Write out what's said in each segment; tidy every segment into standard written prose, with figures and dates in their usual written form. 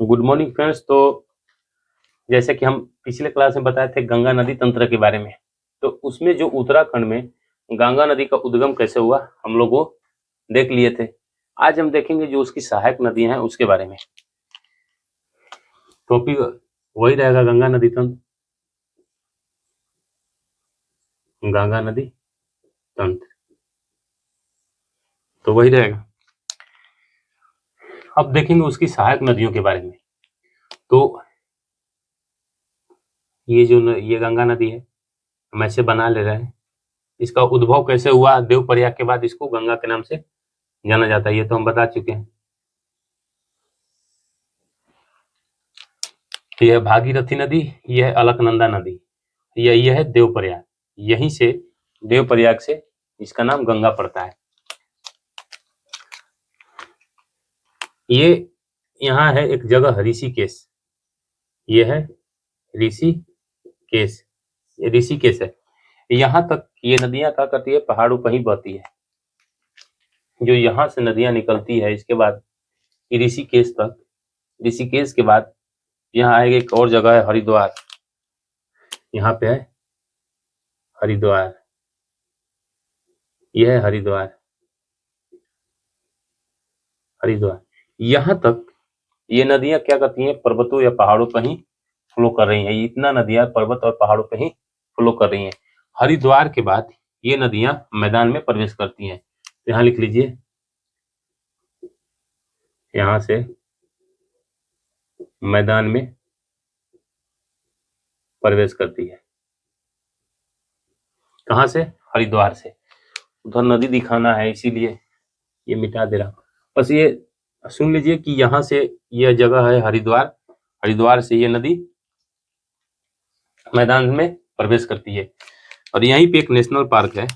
Good morning friends. तो जैसे कि हम पिछले क्लास में बताए थे गंगा नदी तंत्र के बारे में, तो उसमें जो उत्तराखंड में गंगा नदी का उद्गम कैसे हुआ हम लोग वो देख लिए थे। आज हम देखेंगे जो उसकी सहायक नदियां हैं उसके बारे में। टॉपिक वही रहेगा, गंगा नदी तंत्र, गंगा नदी तंत्र तो वही रहेगा। अब देखेंगे उसकी सहायक नदियों के बारे में। तो ये गंगा नदी है, हम ऐसे बना ले रहे हैं। इसका उद्भव कैसे हुआ, देवप्रयाग के बाद इसको गंगा के नाम से जाना जाता है, ये तो हम बता चुके हैं। यह भागीरथी नदी, यह है अलकनंदा नदी, यह है देवप्रयाग। यहीं से देवप्रयाग से इसका नाम गंगा पड़ता है। ये यहाँ है एक जगह ऋषिकेश, ये है ऋषिकेश, ये ऋषिकेश है। यहाँ तक ये नदियां क्या करती है, पहाड़ों पर ही बहती है। जो यहाँ से नदियां निकलती है, इसके बाद ऋषिकेश तक, ऋषिकेश के बाद यहाँ आएगा एक और जगह है हरिद्वार। यहाँ पे है हरिद्वार, यह है हरिद्वार, हरिद्वार। यहाँ तक ये नदियां क्या करती हैं, पर्वतों या पहाड़ों पर ही फ्लो कर रही हैं। इतना नदियां पर्वत और पहाड़ों पर ही फ्लो कर रही हैं। हरिद्वार के बाद ये नदियां मैदान में प्रवेश करती हैं। तो यहाँ लिख लीजिए, यहाँ से मैदान में प्रवेश करती है। कहाँ से? हरिद्वार से। उधर नदी दिखाना है इसीलिए ये मिटा दे रहा हूं। बस ये सुन लीजिए कि यहाँ से यह जगह है हरिद्वार, हरिद्वार से ये नदी मैदान में प्रवेश करती है। और यहीं पे एक नेशनल पार्क है,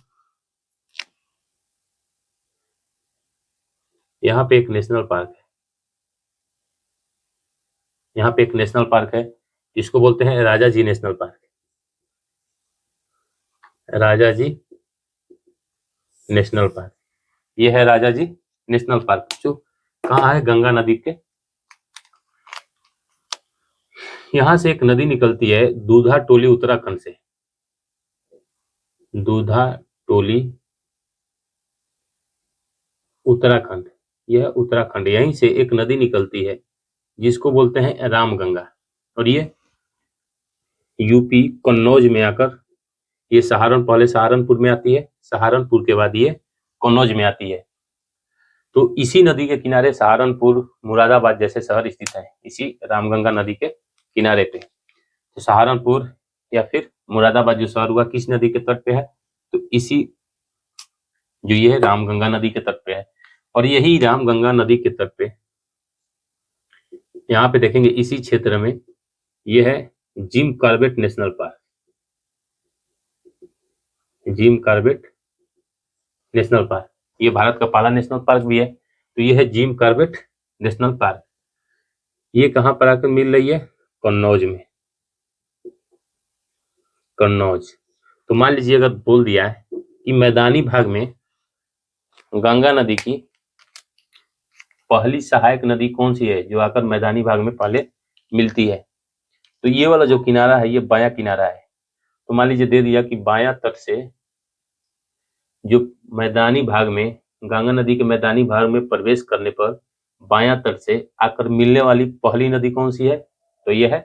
यहाँ पे एक नेशनल पार्क है, यहाँ पे एक नेशनल पार्क है, जिसको बोलते हैं राजा जी नेशनल पार्क। राजा जी नेशनल पार्क, ये है राजा जी नेशनल पार्क, जो कहाँ है, गंगा नदी के। यहाँ से एक नदी निकलती है दूधा टोली उत्तराखंड से, दूधा टोली उत्तराखंड, यह उत्तराखंड। यहीं से एक नदी निकलती है जिसको बोलते हैं रामगंगा, और ये यूपी कन्नौज में आकर ये पहले सहारनपुर में आती है, सहारनपुर के बाद ये कन्नौज में आती है। तो इसी नदी के किनारे सहारनपुर, मुरादाबाद जैसे शहर स्थित है, इसी रामगंगा नदी के किनारे पे। तो सहारनपुर या फिर मुरादाबाद जो शहर हुआ किस नदी के तट पे है, तो इसी जो ये है रामगंगा नदी के तट पे है। और यही रामगंगा नदी के तट पे यहाँ पे देखेंगे इसी क्षेत्र में ये है Jim Corbett national park, Jim Corbett national park. ये भारत का पहला नेशनल पार्क भी है। तो ये है जिम कॉर्बेट नेशनल पार्क। ये कहाँ पर आकर मिल रही है, कन्नौज में, कन्नौज। तो मान लीजिए अगर बोल दिया है कि मैदानी भाग में गंगा नदी की पहली सहायक नदी कौन सी है जो आकर मैदानी भाग में पहले मिलती है, तो ये वाला जो किनारा है ये बायां किनारा है। तो मान लीजिए दे दिया कि बायां तट से जो मैदानी भाग में, गंगा नदी के मैदानी भाग में प्रवेश करने पर बायां तट से आकर मिलने वाली पहली नदी कौन सी है, तो ये है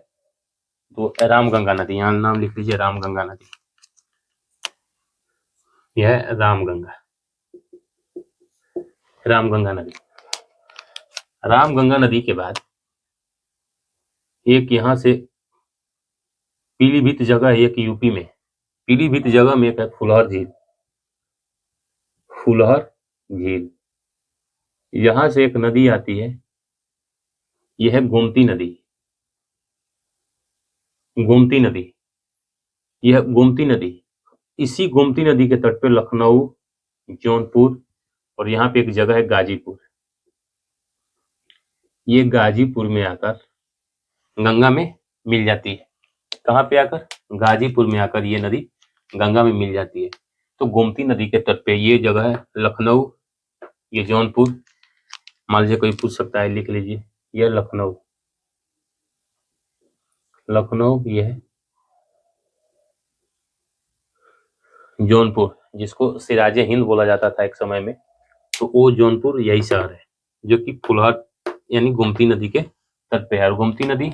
तो रामगंगा नदी। यहाँ नाम लिख लीजिए रामगंगा नदी, यह है रामगंगा, रामगंगा नदी। रामगंगा नदी के बाद एक यहाँ से पीलीभीत जगह है, एक यूपी में, पीलीभीत जगह में एक है फुलहर झील, फुलहर झील। यहां से एक नदी आती है, यह है गोमती नदी, गोमती नदी, यह गोमती नदी। इसी गोमती नदी के तट पे लखनऊ, जौनपुर और यहाँ पे एक जगह है गाजीपुर। ये गाजीपुर में आकर गंगा में मिल जाती है। कहाँ पे आकर, गाजीपुर में आकर ये नदी गंगा में मिल जाती है। तो गोमती नदी के तट पे ये जगह है लखनऊ, ये जौनपुर। मान लीजिए कोई पूछ सकता है, लिख लीजिए, यह लखनऊ, लखनऊ, ये है जौनपुर, जिसको सिराजे हिंद बोला जाता था एक समय में, तो वो जौनपुर यही शहर है जो कि फुलहट यानी गोमती नदी के तट पे है। और गोमती नदी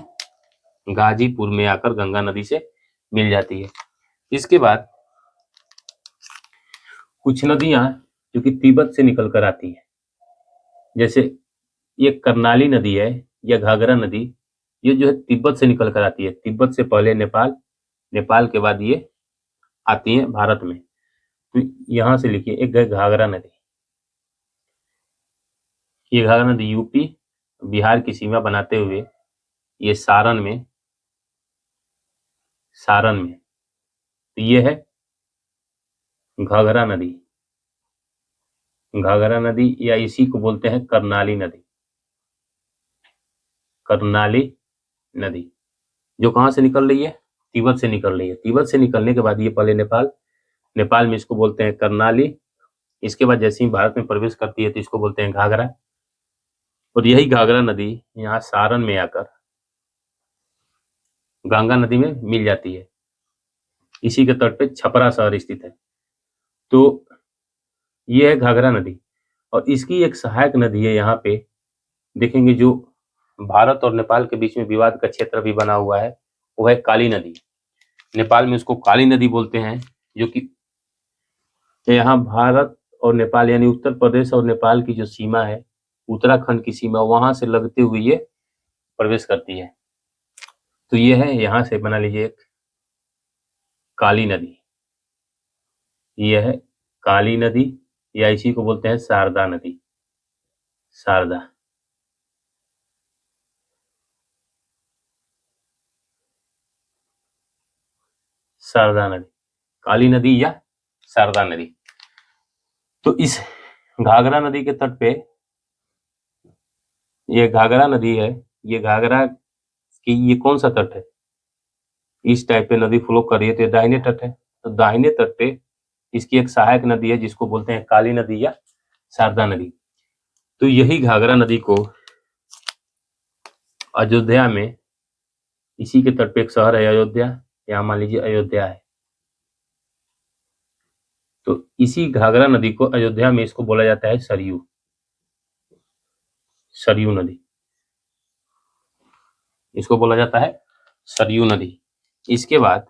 गाजीपुर में आकर गंगा नदी से मिल जाती है। इसके बाद कुछ नदियां जो कि तिब्बत से निकल कर आती हैं, जैसे ये कर्नाली नदी है या घाघरा नदी, ये जो है तिब्बत से निकल कर आती है। तिब्बत से पहले नेपाल, नेपाल के बाद ये आती है भारत में। तो यहाँ से लिखिए, एक है घाघरा नदी। ये घाघरा नदी यूपी बिहार की सीमा बनाते हुए ये सारण में, तो ये है घाघरा नदी। घाघरा नदी या इसी को बोलते हैं कर्नाली नदी। कर्नाली नदी जो कहाँ से निकल रही है? तिब्बत से निकल रही है। तिब्बत से निकलने के बाद ये पहले नेपाल, नेपाल में इसको बोलते हैं कर्नाली। इसके बाद जैसे ही भारत में प्रवेश करती है तो इसको बोलते हैं घाघरा। और यही घाघरा नदी यहाँ सारण में आकर गंगा नदी में मिल जाती है। इसी के तट पे छपरा शहर स्थित है। तो ये है घाघरा नदी। और इसकी एक सहायक नदी है, यहाँ पे देखेंगे जो भारत और नेपाल के बीच में विवाद का क्षेत्र भी बना हुआ है, वो है काली नदी। नेपाल में उसको काली नदी बोलते हैं, जो कि यहाँ भारत और नेपाल यानी उत्तर प्रदेश और नेपाल की जो सीमा है, उत्तराखंड की सीमा, वहां से लगते हुए ये प्रवेश करती है। तो ये है, यहाँ से बना लीजिए एक काली नदी। ये है काली नदी या इसी को बोलते हैं शारदा नदी। शारदा, शारदा नदी, काली नदी या शारदा नदी। तो इस घाघरा नदी के तट पे ये घाघरा नदी है। ये घाघरा की ये कौन सा तट है? इस टाइप पे नदी फ्लो कर रही है तो ये दाहिने तट है। तो दाहिने तट पे इसकी एक सहायक नदी है जिसको बोलते हैं काली नदी या शारदा नदी। तो यही घाघरा नदी को अयोध्या में, इसी के तट पे एक शहर है अयोध्या, यहाँ मान लीजिए अयोध्या है। तो इसी घाघरा नदी को अयोध्या में इसको बोला जाता है सरयू, सरयू नदी, इसको बोला जाता है सरयू नदी। इसके बाद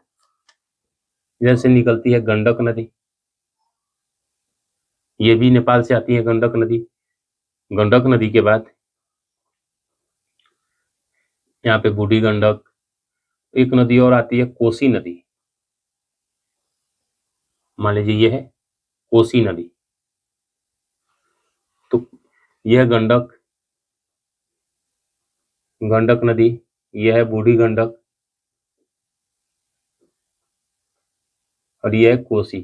इधर से निकलती है गंडक नदी। ये भी नेपाल से आती है गंडक नदी। गंडक नदी के बाद यहाँ पे बूढ़ी गंडक, एक नदी और आती है कोसी नदी। मान लीजिए ये है कोसी नदी। तो यह गंडक, गंडक नदी, यह है बूढ़ी गंडक, और यह है कोसी।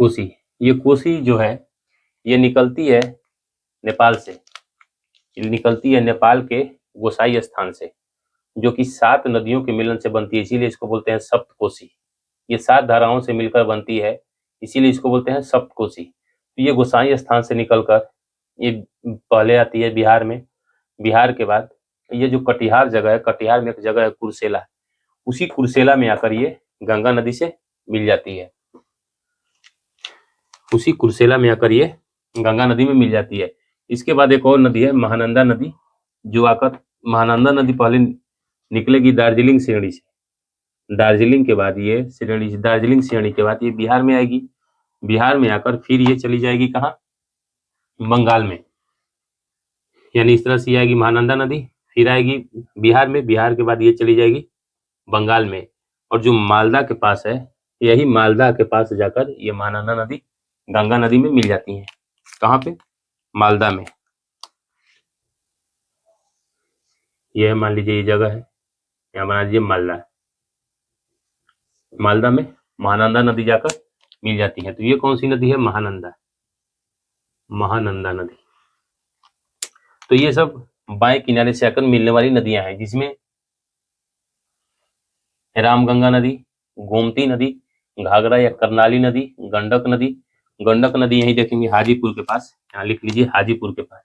कोसी, ये कोसी जो है ये निकलती है नेपाल से, ये निकलती है नेपाल के गोसाई स्थान से, जो कि 7 नदियों के मिलन से बनती है, इसीलिए इसको बोलते हैं सप्तकोसी। ये 7 धाराओं से मिलकर बनती है, इसीलिए इसको बोलते हैं सप्तकोसी। तो ये गोसाई स्थान से निकलकर ये पहले आती है बिहार में। बिहार के बाद ये जो कटिहार जगह है, कटिहार में एक जगह है कुर्सेला, उसी कुर्सेला में आकर ये गंगा नदी से मिल जाती है। उसी कुर्सेला में आकर ये गंगा नदी में मिल जाती है। इसके बाद एक और नदी है महानंदा नदी, जो आकर महानंदा नदी पहले निकलेगी दार्जिलिंग श्रेणी से। दार्जिलिंग के बाद ये श्रेणी, दार्जिलिंग श्रेणी के बाद ये बिहार में आएगी। बिहार में आकर फिर ये चली जाएगी कहाँ? बंगाल में। यानी इस तरह से आएगी महानंदा नदी, फिर आएगी बिहार में, बिहार के बाद ये चली जाएगी बंगाल में। और जो मालदा के पास है, यही मालदा के पास जाकर ये महानंदा नदी गंगा नदी में मिल जाती है। कहाँ पे? मालदा में। यह मान लीजिए ये जगह है, यहाँ बना दीजिए मालदा। मालदा में महानंदा नदी जाकर मिल जाती है। तो ये कौन सी नदी है? महानंदा, महानंदा नदी। तो ये सब बाएं किनारे से आकर मिलने वाली नदियां हैं, जिसमें रामगंगा नदी, गोमती नदी, घाघरा या कर्नाली नदी, गंडक नदी। गंडक नदी यही देखेंगे हाजीपुर के पास, यहाँ लिख लीजिए हाजीपुर के पास,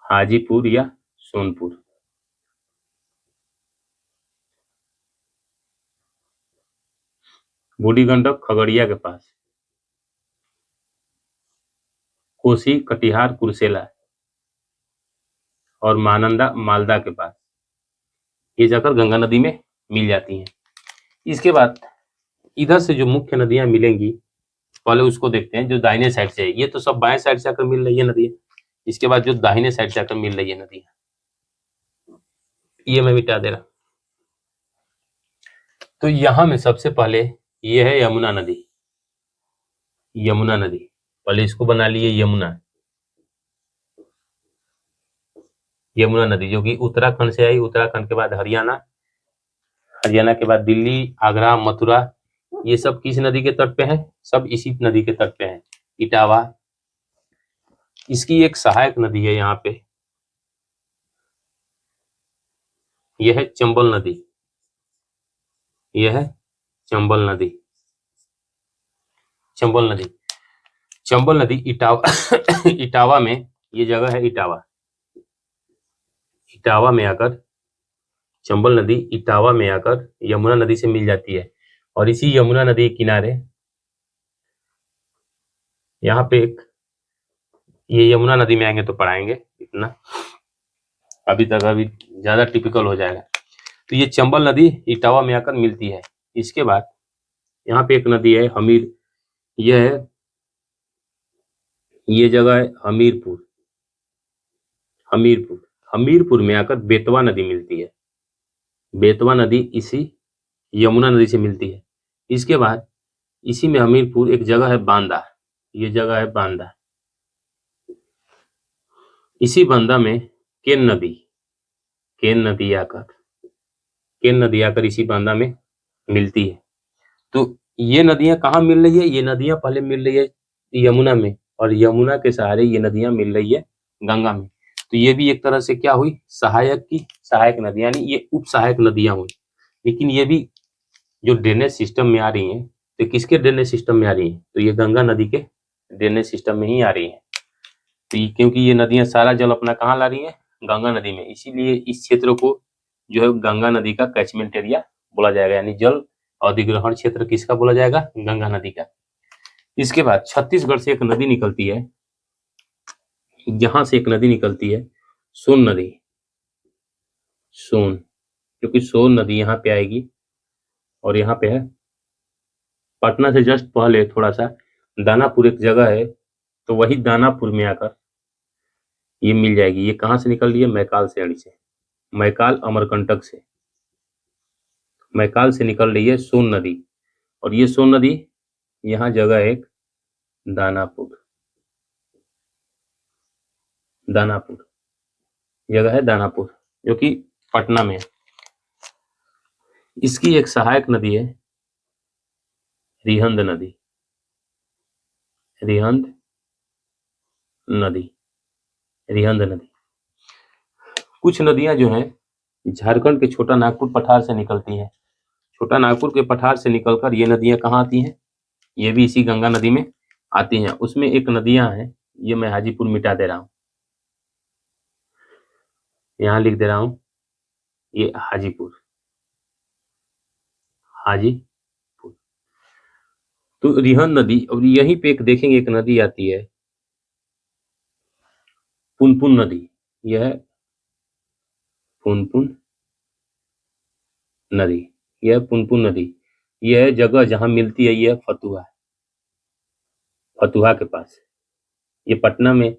हाजीपुर या सोनपुर। बूढ़ी गंडक खगड़िया के पास। कोसी कटिहार कुर्सेला और महानंदा मालदा के पास। ये जाकर गंगा नदी में मिल जाती हैं। इसके बाद इधर से जो मुख्य नदियां मिलेंगी पहले उसको देखते हैं, जो दाहिने साइड से है। ये तो सब बाएं साइड से आकर मिल रही है नदियां। इसके बाद जो दाहिने साइड से आकर मिल रही है नदियां, ये मैं मिटा दे रहा। तो यहां में सबसे पहले ये है यमुना नदी। यमुना नदी पहले इसको बना लिए यमुना। यमुना नदी जो कि उत्तराखंड से आई, उत्तराखंड के बाद हरियाणा, हरियाणा के बाद दिल्ली, आगरा, मथुरा, ये सब किस नदी के तट पे है? सब इसी नदी के तट पे है, इटावा। इसकी एक सहायक नदी है यहाँ पे, यह है चंबल नदी। यह है चंबल नदी। चंबल नदी, चंबल नदी इटावा इटावा में, ये जगह है इटावा। इटावा में आकर, चंबल नदी इटावा में आकर यमुना नदी से मिल जाती है। और इसी यमुना नदी के किनारे यहाँ पे एक, ये यमुना नदी में आएंगे तो पढ़ाएंगे, इतना अभी तक अभी ज्यादा टिपिकल हो जाएगा। तो ये चंबल नदी इटावा में आकर मिलती है। इसके बाद यहाँ पे एक नदी है हमीर, यह है, ये जगह है हमीरपुर। हमीरपुर, हमीरपुर में आकर बेतवा नदी मिलती है। बेतवा नदी इसी यमुना नदी से मिलती है। इसके बाद इसी में हमीरपुर एक जगह है बांदा, ये जगह है बांदा। इसी बांदा में केन नदी, केन नदी आकर, केन नदी आकर इसी बांदा में मिलती है। तो ये नदियां कहाँ मिल रही है? ये नदियां पहले मिल रही है यमुना में, और यमुना के सहारे ये नदियां मिल रही है गंगा में। तो ये भी एक तरह से क्या हुई? सहायक की सहायक नदी, यानी ये उप सहायक नदियां हुई। लेकिन ये भी जो ड्रेनेज सिस्टम में आ रही हैं, तो किसके ड्रेनेज सिस्टम में आ रही हैं? तो ये गंगा नदी के ड्रेनेज सिस्टम में ही आ रही है। तो क्योंकि ये नदियां सारा जल अपना कहाँ ला रही है? गंगा नदी में। इसीलिए इस क्षेत्र को जो है गंगा नदी का कैचमेंट एरिया बोला जाएगा, यानी जल अधिग्रहण क्षेत्र किसका बोला जाएगा? गंगा नदी का। इसके बाद छत्तीसगढ़ से एक नदी निकलती है, जहां से एक नदी निकलती है सोन नदी। सोन, क्योंकि सोन नदी यहाँ पे आएगी और यहाँ पे है पटना से जस्ट पहले थोड़ा सा दानापुर एक जगह है, तो वही दानापुर में आकर ये मिल जाएगी। ये कहाँ से निकल रही है? मैकाल से, अड़ी से, मैकाल अमरकंटक से, मैकाल से निकल रही है सोन नदी। और ये सोन नदी यहाँ जगह है एक दानापुर, दानापुर जगह है दानापुर, जो कि पटना में है। इसकी एक सहायक नदी है रिहंद नदी। रिहंद नदी, रिहंद नदी। कुछ नदियां जो हैं झारखंड के छोटा नागपुर पठार से निकलती हैं। छोटा नागपुर के पठार से निकलकर ये नदियां कहाँ आती हैं? ये भी इसी गंगा नदी में आती हैं। उसमें एक नदियां हैं, ये मैं हाजीपुर मिटा दे रहा हूँ, यहाँ लिख दे रहा हूँ, ये हाजीपुर, हाजीपुर। तो रिहंद नदी, और यहीं पे एक देखेंगे एक नदी आती है पुनपुन नदी। यह है पुनपुन नदी, यह पुनपुन नदी। यह जगह जहां मिलती है यह फतुहा, फतुहा के पास। ये पटना में,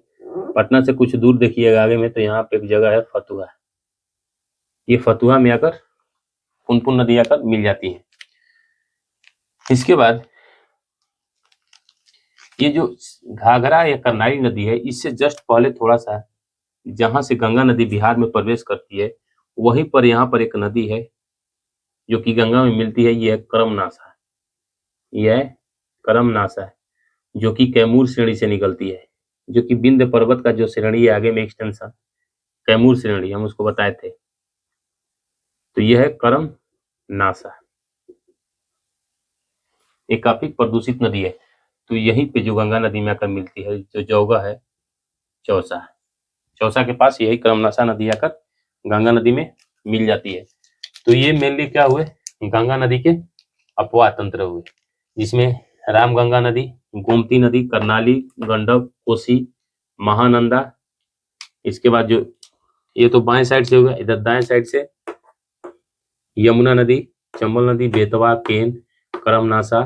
पटना से कुछ दूर देखिएगा आगे में, तो यहाँ पे एक जगह है फतुहा। ये फतुहा में आकर पुनपुन नदी आकर मिल जाती है। इसके बाद ये जो घाघरा या करनाई नदी है, इससे जस्ट पहले थोड़ा सा, जहां से गंगा नदी बिहार में प्रवेश करती है, वहीं पर यहाँ पर एक नदी है जो कि गंगा में मिलती है, यह करमनासा। यह करमनासा है, जो कि कैमूर श्रेणी से निकलती है, जो कि विंध्य पर्वत का जो श्रेणी है आगे में एक्सटेंशन, कैमूर श्रेणी हम उसको बताए थे। तो यह है करमनासा, एक काफी प्रदूषित नदी है। तो यहीं पे जो गंगा नदी में आकर मिलती है, जो जगह है चौसा, चौसा के पास यही करमनासा नदी आकर गंगा नदी में मिल जाती है। तो ये मेनली क्या हुए, गंगा नदी के अपवाह तंत्र हुए, जिसमें रामगंगा नदी, गोमती नदी, कर्नाली, गंडक, कोसी, महानंदा, इसके बाद जो ये तो बाएं साइड से हुआ, इधर दाएं साइड से यमुना नदी, चंबल नदी, बेतवा, केन, करमनासा,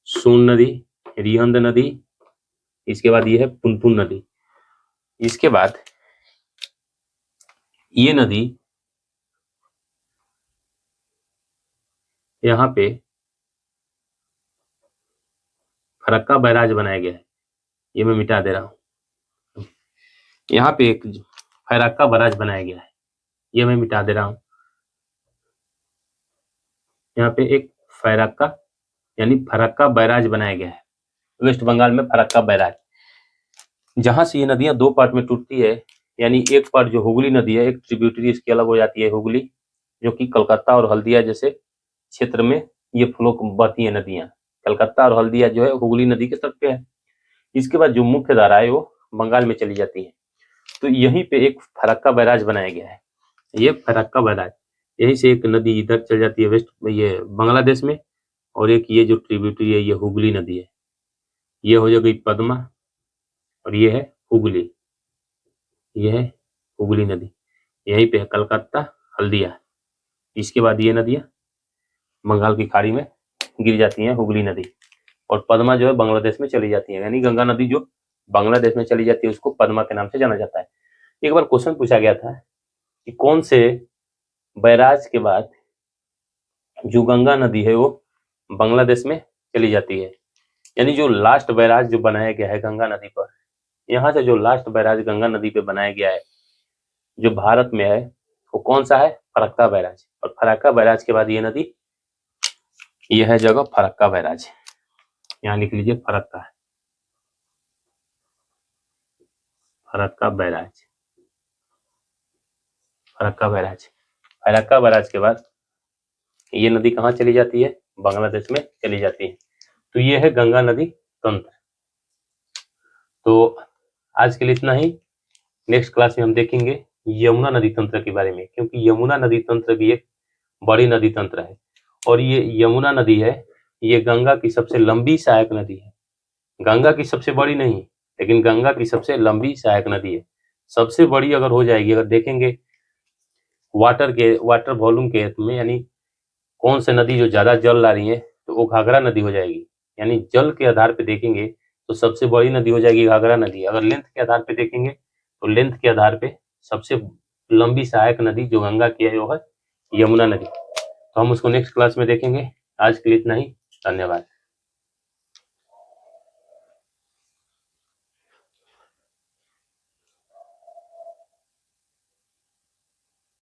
सोन नदी, रिहंद नदी, इसके बाद ये है पुनपुन नदी। इसके बाद ये नदी यहाँ पे फरक्का बैराज बनाया गया है, ये मैं मिटा दे रहा हूँ। यहाँ पे एक फरक्का बैराज बनाया गया है, ये मैं मिटा दे रहा हूँ। यहाँ पे एक फरक्का यानी फरक्का बैराज बनाया गया है, वेस्ट बंगाल में फरक्का बैराज, जहां से ये नदियां दो पार्ट में टूटती है। यानी एक पार्ट जो हुगली नदी है, एक ट्रिब्यूटरी इसकी अलग हो जाती है हुगली, जो कि कलकत्ता और हल्दिया जैसे क्षेत्र में ये फ्लो बहती है नदियां। कलकत्ता और हल्दिया जो है हुगली नदी के तट पे है। इसके बाद जो मुख्य धारा है वो बंगाल में चली जाती है। तो यहीं पे एक फरक्का बैराज बनाया गया है, ये फरक्का बैराज, यहीं से एक नदी इधर चल जाती है वेस्ट ये बांग्लादेश में, और एक ये जो ट्रिब्यूटरी है ये हुगली नदी है, ये हो जाएगी पद्मा, और ये है हुगली, ये है हुगली नदी, यहीं पे है कलकत्ता, हल्दिया। इसके बाद ये नदियां बंगाल की खाड़ी में गिर जाती हैं, हुगली नदी, और पद्मा जो है बांग्लादेश में चली जाती है। यानी गंगा नदी जो बांग्लादेश में चली जाती है उसको पद्मा के नाम से जाना जाता है। एक बार क्वेश्चन पूछा गया था कि कौन से बैराज के बाद जो गंगा नदी है वो बांग्लादेश में चली जाती है। यानी जो लास्ट बैराज जो बनाया गया है गंगा नदी पर, यहाँ से जो लास्ट बैराज गंगा नदी पे बनाया गया है जो भारत में है, वो कौन सा है, फरक्का बैराज। और फरक्का बैराज के बाद ये नदी, ये है जगह फरक्का बैराज, यहाँ लिख लीजिए Farakka, Farakka barrage, Farakka barrage. Farakka barrage के बाद ये नदी कहाँ चली जाती है, बांग्लादेश में चली जाती है। तो ये है गंगा नदी तंत्र। तो आज के लिए इतना ही, नेक्स्ट क्लास में हम देखेंगे यमुना नदी तंत्र के बारे में, क्योंकि यमुना नदी तंत्र भी एक बड़ी नदी तंत्र है, और ये यमुना नदी है, ये गंगा की सबसे लंबी सहायक नदी है। गंगा की सबसे बड़ी नहीं, लेकिन गंगा की सबसे लंबी सहायक नदी है। सबसे बड़ी अगर हो जाएगी, अगर देखेंगे वाटर वॉल्यूम के में, यानी कौन सी नदी जो ज्यादा जल ला रही है, तो वो घाघरा नदी हो जाएगी। यानी जल के आधार पे देखेंगे तो सबसे बड़ी नदी हो जाएगी घाघरा नदी। अगर लेंथ के आधार पे देखेंगे तो लेंथ के आधार पे सबसे लंबी सहायक नदी जो गंगा की है वो है यमुना नदी। तो हम उसको नेक्स्ट क्लास में देखेंगे। आज के लिए इतना ही, धन्यवाद।